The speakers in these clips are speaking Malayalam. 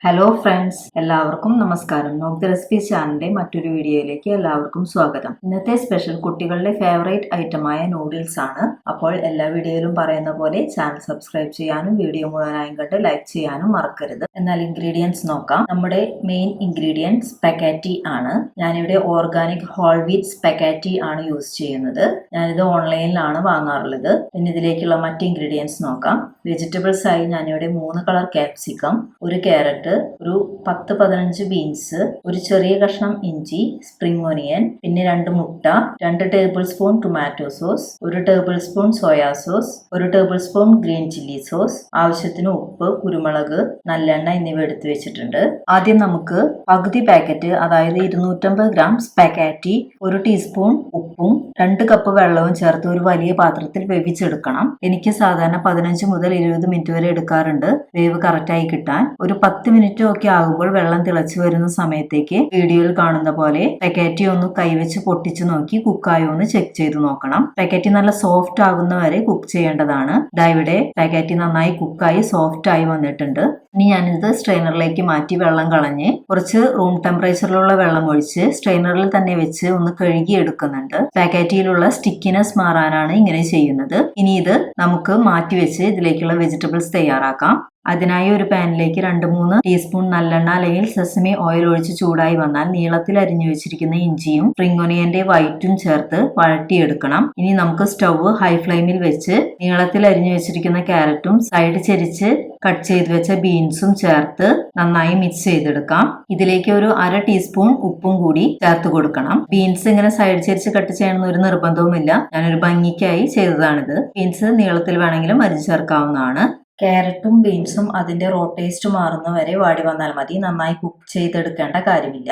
ഹലോ ഫ്രണ്ട്സ്, എല്ലാവർക്കും നമസ്കാരം. നോക്ക് ദ റെസിപ്പി ചാനലിന്റെ മറ്റൊരു വീഡിയോയിലേക്ക് എല്ലാവർക്കും സ്വാഗതം. ഇന്നത്തെ സ്പെഷ്യൽ കുട്ടികളുടെ ഫേവറേറ്റ് ഐറ്റമായ നൂഡിൽസ് ആണ്. അപ്പോൾ എല്ലാ വീഡിയോയിലും പറയുന്ന പോലെ ചാനൽ സബ്സ്ക്രൈബ് ചെയ്യാനും വീഡിയോ മുഴുവനായും കണ്ട് ലൈക്ക് ചെയ്യാനും മറക്കരുത്. എന്നാൽ ഇൻഗ്രീഡിയൻസ് നോക്കാം. നമ്മുടെ മെയിൻ ഇൻഗ്രീഡിയൻസ് സ്പെഗാറ്റി ആണ്. ഞാനിവിടെ ഓർഗാനിക് ഹോൾ വീറ്റ് സ്പെഗാറ്റി ആണ് യൂസ് ചെയ്യുന്നത്. ഞാനിത് ഓൺലൈനിലാണ് വാങ്ങാറുള്ളത്. പിന്നെ ഇതിലേക്കുള്ള മറ്റ് ഇൻഗ്രീഡിയൻസ് നോക്കാം. വെജിറ്റബിൾസ് ആയി ഞാനിവിടെ 3 കളർ കാപ്സിക്കം, ഒരു ക്യാരറ്റ്, ഒരു 10-15 ബീൻസ്, ഒരു ചെറിയ കഷ്ണം ഇഞ്ചി, സ്പ്രിംഗ് ഒനിയൻ, പിന്നെ 2 മുട്ട, 2 table spoon tomato sauce, 1 table spoon soya sauce, 1 table spoon green chilli sauce, ആവശ്യത്തിന് ഉപ്പ്, കുരുമുളക്, നല്ലെണ്ണ എന്നിവ എടുത്തു വെച്ചിട്ടുണ്ട്. ആദ്യം നമുക്ക് പകുതി പാക്കറ്റ്, അതായത് 250 ഗ്രാം സ്പെഗാറ്റി 1 ടീസ്പൂൺ ഉപ്പും 2 കപ്പ് വെള്ളവും ചേർത്ത് ഒരു വലിയ പാത്രത്തിൽ വേവിച്ചെടുക്കണം. എനിക്ക് സാധാരണ 15 മുതൽ 20 മിനിറ്റ് വരെ എടുക്കാറുണ്ട് വേവ് കറക്റ്റായി കിട്ടാൻ. ഒരു 10 മിനിറ്റ് ഒക്കെ ആകുമ്പോൾ വെള്ളം തിളച്ചു വരുന്ന സമയത്തേക്ക് വീഡിയോയിൽ കാണുന്ന പോലെ സ്പെഗാറ്റി ഒന്ന് കൈവച്ച് പൊട്ടിച്ചു നോക്കി കുക്കായോ എന്ന് ചെക്ക് ചെയ്ത് നോക്കണം. സ്പെഗാറ്റി നല്ല സോഫ്റ്റ് ആകുന്ന വരെ കുക്ക് ചെയ്യേണ്ടതാണ്. ഇവിടെ സ്പെഗാറ്റി നന്നായി കുക്കായി സോഫ്റ്റ് ആയി വന്നിട്ടുണ്ട്. ഇനി ഞാനിത് സ്ട്രെയിനറിലേക്ക് മാറ്റി വെള്ളം കളഞ്ഞ് കുറച്ച് റൂം ടെമ്പറേച്ചറിലുള്ള വെള്ളം ഒഴിച്ച് സ്ട്രെയിനറിൽ തന്നെ വെച്ച് ഒന്ന് കഴുകി എടുക്കുന്നുണ്ട്. സ്പെഗാറ്റിയിലുള്ള സ്റ്റിക്കിനെസ് മാറാനാണ് ഇങ്ങനെ ചെയ്യുന്നത്. ഇനി ഇത് നമുക്ക് മാറ്റി വെച്ച് ഇതിലേക്കുള്ള വെജിറ്റബിൾസ് തയ്യാറാക്കാം. അതിനായി ഒരു പാനിലേക്ക് 2-3 ടീസ്പൂൺ നല്ലെണ്ണ അല്ലെങ്കിൽ സെസമി ഓയിൽ ഒഴിച്ച് ചൂടായി വന്നാൽ നീളത്തിൽ അരിഞ്ഞു വെച്ചിരിക്കുന്ന ഇഞ്ചിയും സ്പ്രിംഗ് ഒനിയന്റെ വൈറ്റും ചേർത്ത് വഴറ്റിയെടുക്കണം. ഇനി നമുക്ക് സ്റ്റവ് ഹൈ ഫ്ലെയിമിൽ വെച്ച് നീളത്തിൽ അരിഞ്ഞു വെച്ചിരിക്കുന്ന ക്യാരറ്റും സൈഡ് ചെരിച്ച് കട്ട് ചെയ്ത് വെച്ച ബീൻസും ചേർത്ത് നന്നായി മിക്സ് ചെയ്തെടുക്കാം. ഇതിലേക്ക് ഒരു 1/2 ടീസ്പൂൺ ഉപ്പും കൂടി ചേർത്ത് കൊടുക്കണം. ബീൻസ് ഇങ്ങനെ സൈഡ് ചെരിച്ച് കട്ട് ചെയ്യണമെന്ന് ഒരു നിർബന്ധവുമില്ല. ഞാനൊരു ഭംഗിക്കായി ചെയ്തതാണിത്. ബീൻസ് നീളത്തിൽ വേണമെങ്കിലും അരിഞ്ഞു ചേർക്കാവുന്നതാണ്. ക്യാരറ്റും ബീൻസും അതിന്റെ റോ ടേസ്റ്റ് മാറുന്ന വരെ വാടി വന്നാൽ മതി. നന്നായി കുക്ക് ചെയ്തെടുക്കേണ്ട കാര്യമില്ല.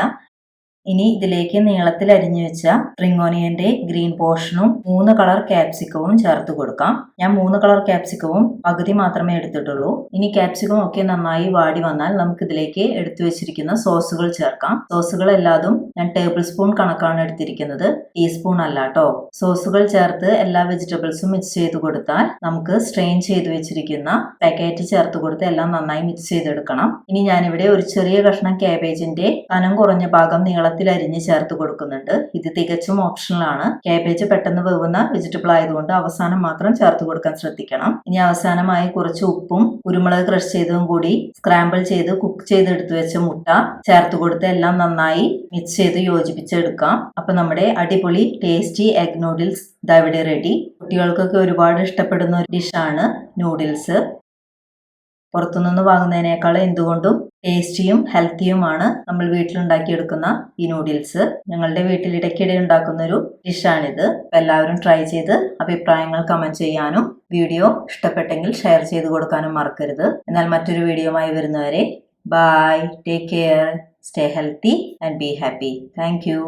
ഇനി ഇതിലേക്ക് നീളത്തിൽ അരിഞ്ഞു വെച്ച സ്പ്രിംഗ് ഓനിയന്റെ ഗ്രീൻ പോർഷനും 3 കളർ കാപ്സിക്കവും ചേർത്ത് കൊടുക്കാം. ഞാൻ 3 കളർ കാപ്സിക്കവും പകുതി മാത്രമേ എടുത്തിട്ടുള്ളൂ. ഇനി കാപ്സിക്കം ഒക്കെ നന്നായി വാടി വന്നാൽ നമുക്ക് ഇതിലേക്ക് എടുത്തു വെച്ചിരിക്കുന്ന സോസുകൾ ചേർക്കാം. സോസുകൾ എല്ലാതും ഞാൻ ടേബിൾ സ്പൂൺ കണക്കാണ് എടുത്തിരിക്കുന്നത്, ടീസ്പൂൺ അല്ല കേട്ടോ. സോസുകൾ ചേർത്ത് എല്ലാ വെജിറ്റബിൾസും മിക്സ് ചെയ്ത് കൊടുത്താൽ നമുക്ക് സ്ട്രെയിൻ ചെയ്ത് വെച്ചിരിക്കുന്ന സ്പെഗാറ്റി ചേർത്ത് കൊടുത്ത് എല്ലാം നന്നായി മിക്സ് ചെയ്തെടുക്കണം. ഇനി ഞാനിവിടെ ഒരു ചെറിയ കഷ്ണം കാബേജിന്റെ കനം കുറഞ്ഞ ഭാഗം നീളത്തിൽ അരിഞ്ഞ് ചേർത്ത് കൊടുക്കുന്നുണ്ട്. ഇത് തികച്ചും ഓപ്ഷണൽ ആണ്. കാബേജ് പെട്ടെന്ന് വേവുന്ന വെജിറ്റബിൾ ആയതുകൊണ്ട് അവസാനം മാത്രം ചേർത്ത് കൊടുക്കാൻ ശ്രദ്ധിക്കണം. ഇനി അവസാനമായി കുറച്ച് ഉപ്പും കുരുമുളക് ക്രഷ് ചെയ്തതും കൂടി സ്ക്രാമ്പിൾ ചെയ്ത് കുക്ക് ചെയ്തെടുത്തു വെച്ച മുട്ട ചേർത്ത് കൊടുത്ത് എല്ലാം നന്നായി മിക്സ് ചെയ്ത് യോജിപ്പിച്ചെടുക്കാം. അപ്പൊ നമ്മുടെ അടിപൊളി ടേസ്റ്റി എഗ് നൂഡിൽസ് ഇവിടെ റെഡി. കുട്ടികൾക്കൊക്കെ ഒരുപാട് ഇഷ്ടപ്പെടുന്ന ഒരു ഡിഷാണ് നൂഡിൽസ്. പുറത്തുനിന്ന് വാങ്ങുന്നതിനേക്കാൾ എന്തുകൊണ്ടും ടേസ്റ്റിയും ഹെൽത്തിയുമാണ് നമ്മൾ വീട്ടിലുണ്ടാക്കിയെടുക്കുന്ന ഈ നൂഡിൽസ്. ഞങ്ങളുടെ വീട്ടിൽ ഇടയ്ക്കിടെ ഉണ്ടാക്കുന്ന ഒരു ഡിഷാണിത്. എല്ലാവരും ട്രൈ ചെയ്ത് അഭിപ്രായങ്ങൾ കമന്റ് ചെയ്യാനും വീഡിയോ ഇഷ്ടപ്പെട്ടെങ്കിൽ ഷെയർ ചെയ്ത് കൊടുക്കാനും മറക്കരുത്. എന്നാൽ മറ്റൊരു വീഡിയോയുമായി വരുന്നവരെ bye, take care, stay healthy and be happy. Thank U.